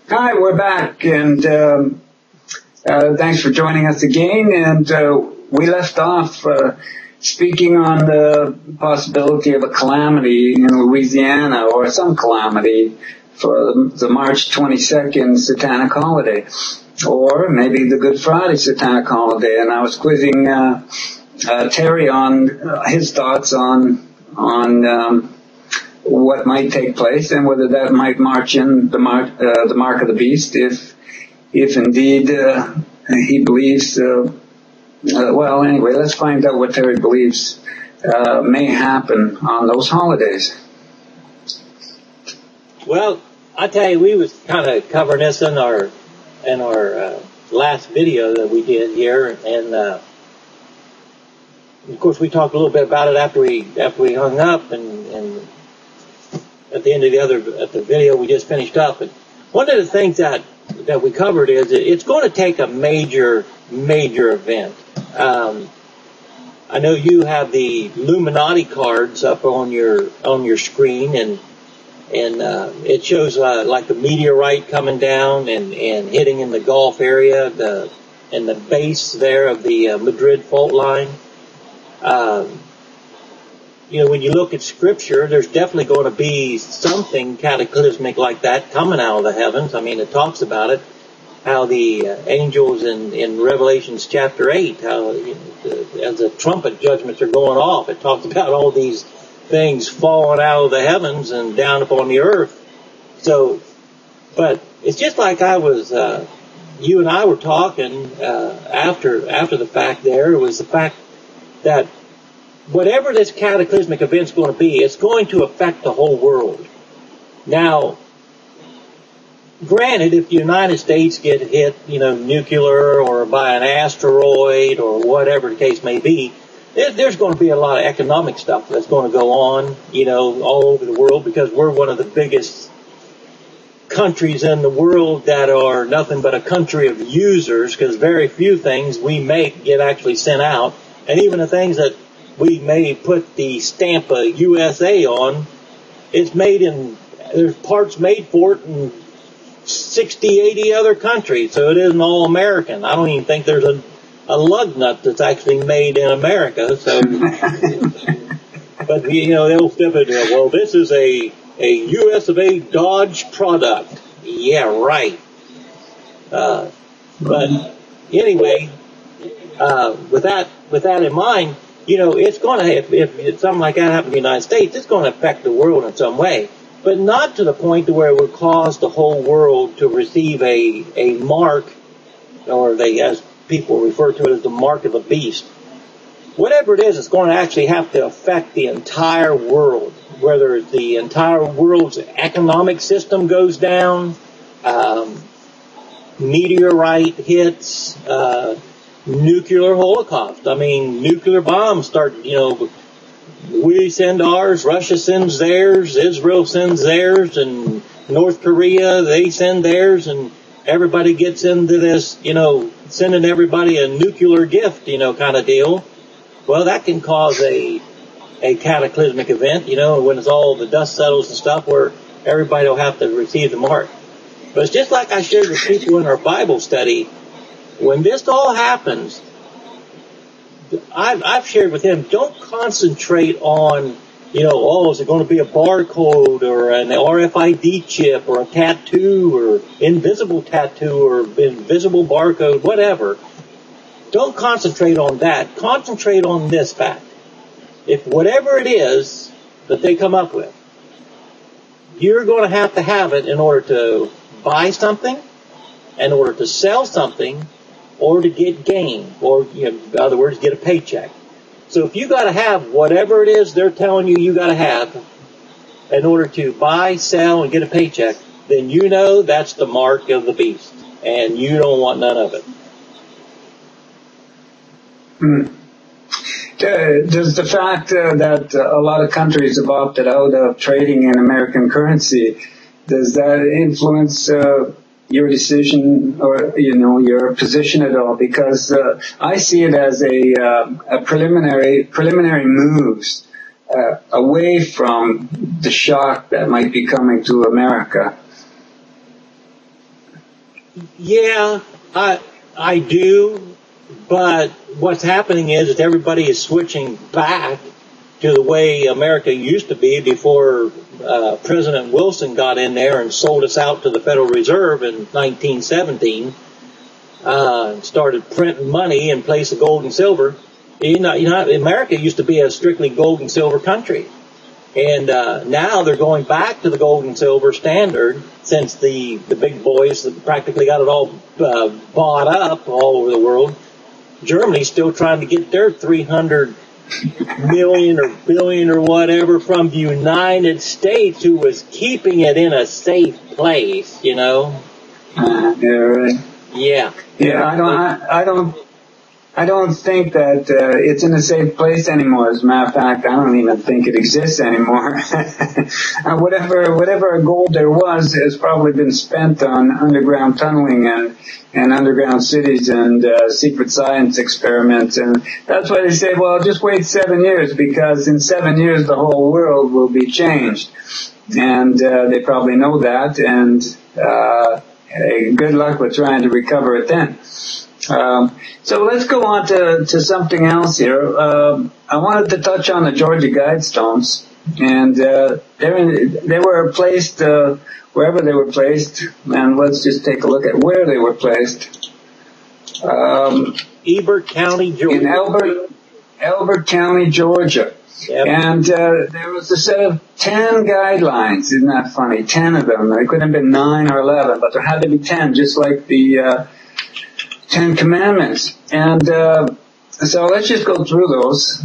Hi, we're back, and thanks for joining us again. And we left off speaking on the possibility of a calamity in Louisiana, or some calamity for the March 22nd Satanic holiday, or maybe the Good Friday Satanic holiday. And I was quizzing Terry on his thoughts on what might take place and whether that might march in the mark of the beast if indeed he believes. Well, anyway, let's find out what Terry believes may happen on those holidays. Well, I tell you, we was kind of covering this in our last video that we did here, and of course we talked a little bit about it after we hung up, and at the end of the video we just finished up. And one of the things that we covered is that it's going to take a major event. I know you have the Illuminati cards up on your screen, and it shows like the meteorite coming down and hitting in the Gulf area, in the base there of the Madrid fault line. When you look at Scripture, there's definitely going to be something cataclysmic like that coming out of the heavens. I mean, it talks about it, how the angels in Revelations chapter 8, how as the trumpet judgments are going off, it talks about all these things falling out of the heavens and down upon the earth. So, but it's just like you and I were talking after the fact there, it was the fact that whatever this cataclysmic event's going to be, it's going to affect the whole world. Now, granted, if the United States get hit, nuclear or by an asteroid or whatever the case may be, there's going to be a lot of economic stuff that's going to go on, all over the world, because we're one of the biggest countries in the world that are nothing but a country of users, because very few things we make get actually sent out, and even the things that we may put the stamp of USA on, there's parts made for it in 60, 80 other countries, so it isn't all American. I don't even think there's a lug nut that's actually made in America, so, but they'll step in there, well, this is a US of A Dodge product. Yeah, right. But anyway, with that in mind, it's going to, if something like that happens in the United States, it's going to affect the world in some way, but not to the point to where it would cause the whole world to receive a mark, or as people refer to it as the mark of the beast. Whatever it is, it's going to actually have to affect the entire world, whether the entire world's economic system goes down, meteorite hits, nuclear holocaust. I mean, nuclear bombs start, we send ours, Russia sends theirs, Israel sends theirs, and North Korea, they send theirs, and everybody gets into this, sending everybody a nuclear gift, kind of deal. Well, that can cause a cataclysmic event, when it's all the dust settles and stuff, where everybody will have to receive the mark. But it's just like I shared with people in our Bible study. When this all happens, I've shared with him, don't concentrate on, is it going to be a barcode or an RFID chip or a tattoo or invisible tattoo or invisible barcode, whatever. Don't concentrate on that. Concentrate on this fact. If whatever it is that they come up with, you're going to have it in order to buy something, in order to sell something, or to get gain, or, in other words, get a paycheck. So if you got to have whatever it is they're telling you got to have in order to buy, sell, and get a paycheck, then that's the mark of the beast, and you don't want none of it. Does the fact that a lot of countries have opted out of trading in American currency, does that influence your decision or your position at all? Because I see it as a preliminary moves away from the shock that might be coming to America. Yeah, I do, but what's happening is everybody is switching back to the way America used to be before President Wilson got in there and sold us out to the Federal Reserve in 1917. Started printing money in place of gold and silver. America used to be a strictly gold and silver country. And now they're going back to the gold and silver standard since the big boys have practically got it all bought up all over the world. Germany's still trying to get their 300 million or billion or whatever from the United States, who was keeping it in a safe place, Yeah, right. Yeah. Yeah, I don't think that it's in a safe place anymore. As a matter of fact, I don't even think it exists anymore. Whatever gold there was has probably been spent on underground tunneling and underground cities and secret science experiments. And that's why they say, well, just wait 7 years, because in 7 years the whole world will be changed. And they probably know that, and good luck with trying to recover it then. So let's go on to something else here. I wanted to touch on the Georgia Guidestones, and they were placed wherever they were placed, and let's just take a look at where they were placed. Elbert County, Georgia. In Elbert County, Georgia. Yep. And there was a set of 10 guidelines. Isn't that funny? 10 of them. There could have been 9 or 11, but there had to be 10, just like the 10 Commandments. And so let's just go through those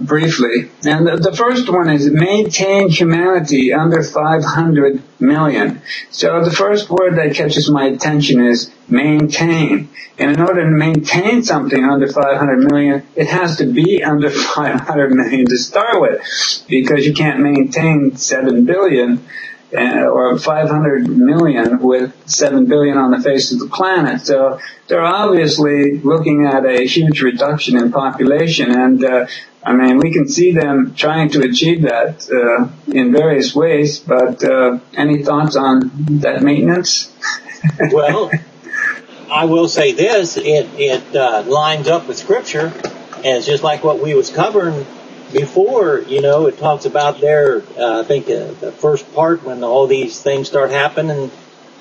briefly. And the first one is maintain humanity under 500 million. So the first word that catches my attention is maintain. And in order to maintain something under 500 million, it has to be under 500 million to start with, because you can't maintain 7 billion or 500 million with 7 billion on the face of the planet. So they're obviously looking at a huge reduction in population, and I mean, we can see them trying to achieve that in various ways, but any thoughts on that maintenance? Well, I will say this, it lines up with Scripture, and it's just like what we was covering before. It talks about there, I think the first part, when all these things start happening,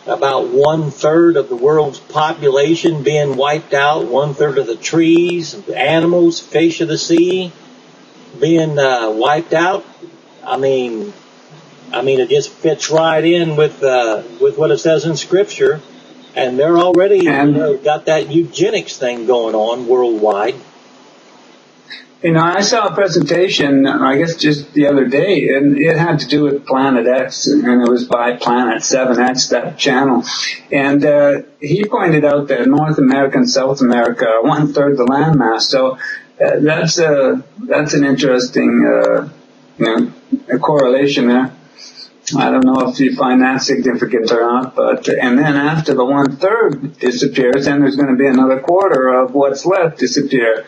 about 1/3 of the world's population being wiped out, 1/3 of the trees, animals, fish of the sea being wiped out. I mean, it just fits right in with what it says in Scripture, and they're already got that eugenics thing going on worldwide. I saw a presentation, I guess just the other day, and it had to do with Planet X, and it was by Planet 7X, that channel. And he pointed out that North America and South America are 1/3 the landmass. So that's an interesting a correlation there. I don't know if you find that significant or not, but and then after the 1/3 disappears, then there's going to be another 1/4 of what's left disappear.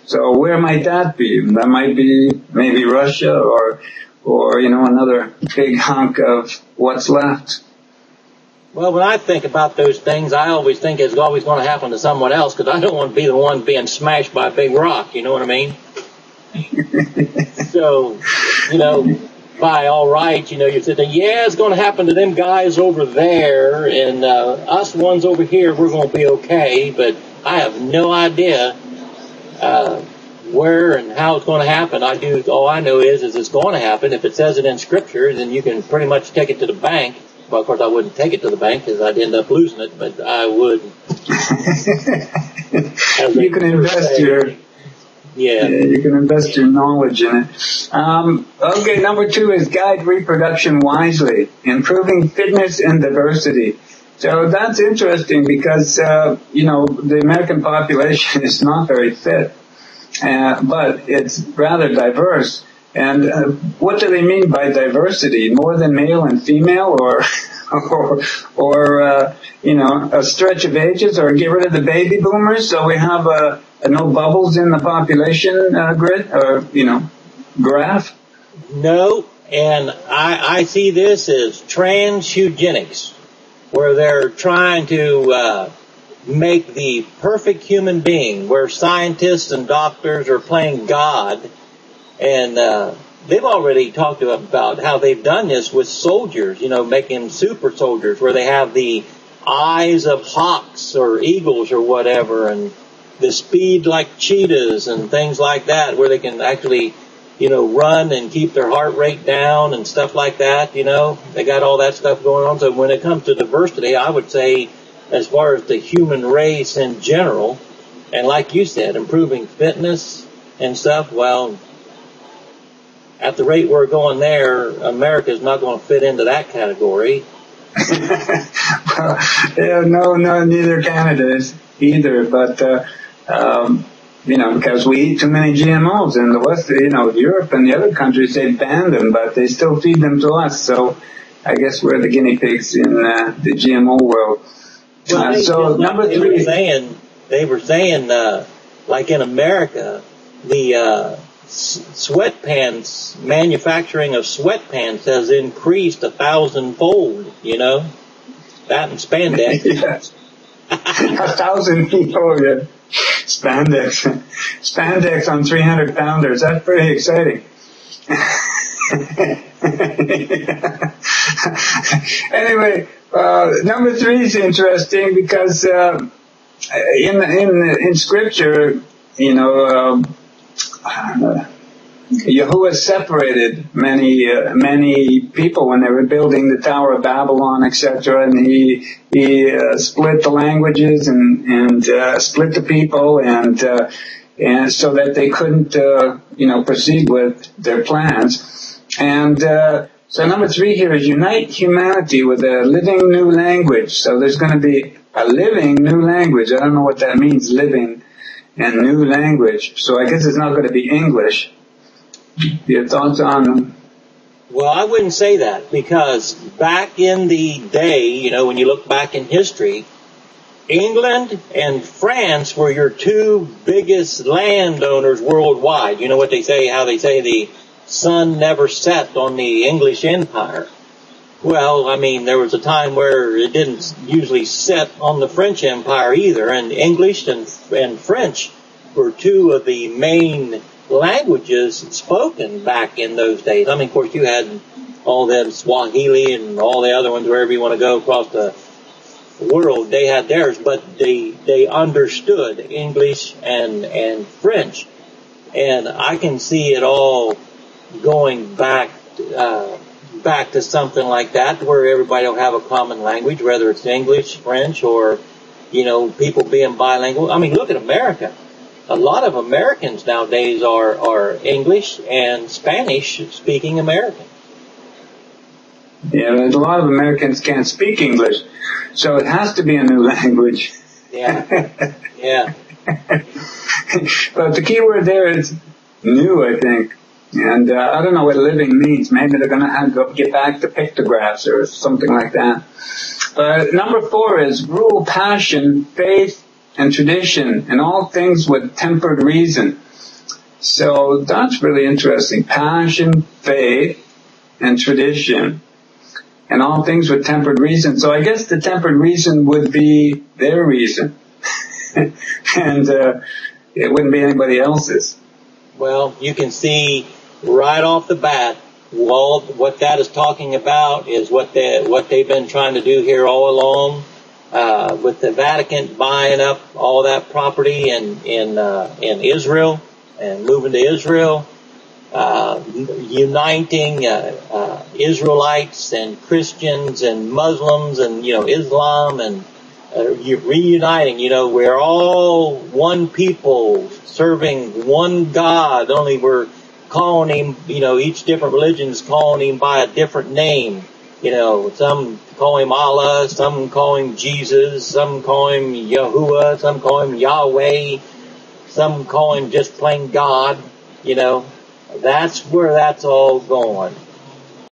So where might that be? That might be maybe Russia or another big hunk of what's left. Well, when I think about those things, I always think it's always going to happen to someone else, because I don't want to be the one being smashed by a big rock. You know what I mean? So, by all right, you said, yeah, it's going to happen to them guys over there, and us ones over here, we're going to be okay, but I have no idea where and how it's going to happen. All I know is it's going to happen. If it says it in Scripture, then you can pretty much take it to the bank. Well, of course, I wouldn't take it to the bank because I'd end up losing it, but I would. You can invest you can invest your knowledge in it. Okay, number 2 is guide reproduction wisely, improving fitness and diversity. So that's interesting because, the American population is not very fit, but it's rather diverse. And what do they mean by diversity? More than male and female, or a stretch of ages, or get rid of the baby boomers so we have no bubbles in the population grid, or graph? No, and I see this as trans eugenics. where they're trying to make the perfect human being, where scientists and doctors are playing God. And they've already talked about how they've done this with soldiers, making super soldiers, where they have the eyes of hawks or eagles or whatever, and the speed like cheetahs and things like that, where they can actually, run and keep their heart rate down and stuff like that. They got all that stuff going on. So when it comes to diversity, I would say, as far as the human race in general, and like you said, improving fitness and stuff, well, at the rate we're going there, America's not going to fit into that category. Well, yeah, no, neither Canada is either, but, because we eat too many GMOs in the West, Europe and the other countries, they ban them, but they still feed them to us. So I guess we're the guinea pigs in the GMO world. Well, so number three. They were saying, like in America, the sweatpants, manufacturing of sweatpants has increased 1,000-fold, that and spandex. Yes. 1,000 people, yeah. Spandex on 300-pounders. That's pretty exciting. Anyway, number three is interesting because in Scripture, Yahuwah separated many people when they were building the Tower of Babylon, etc., and he split the languages and split the people and so that they couldn't proceed with their plans. And so number three here is unite humanity with a living new language. So there's going to be a living new language. I don't know what that means, living and new language. So I guess it's not going to be English. Your thoughts on them? Well, I wouldn't say that, because back in the day, when you look back in history, England and France were your two biggest landowners worldwide. You know what they say, how they say the sun never set on the English Empire. Well, there was a time where it didn't usually set on the French Empire either, and English and French were two of the main languages spoken back in those days. Of course, you had all them Swahili and all the other ones, wherever you want to go across the world, they had theirs, but they understood English and French. And I can see it all going back to something like that, where everybody will have a common language, whether it's English, French, or, people being bilingual. Look at America. A lot of Americans nowadays are English and Spanish speaking American. Yeah, a lot of Americans can't speak English, so it has to be a new language. Yeah. But the key word there is new, I think. And I don't know what living means. Maybe they're going to have to get back to pictographs or something like that. But number four is rule passion, faith, and tradition, and all things with tempered reason. So that's really interesting. Passion, faith, and tradition, and all things with tempered reason. So I guess the tempered reason would be their reason. And it wouldn't be anybody else's. Well, you can see right off the bat, what that is talking about is what they've been trying to do here all along. With the Vatican buying up all that property in Israel and moving to Israel, uniting Israelites and Christians and Muslims and Islam, and reuniting. We're all one people serving one God. Only we're calling him. Each different religion is calling him by a different name. Some call him Allah, some call him Jesus, some call him Yahuwah, some call him Yahweh, some call him just plain God. That's where that's all going.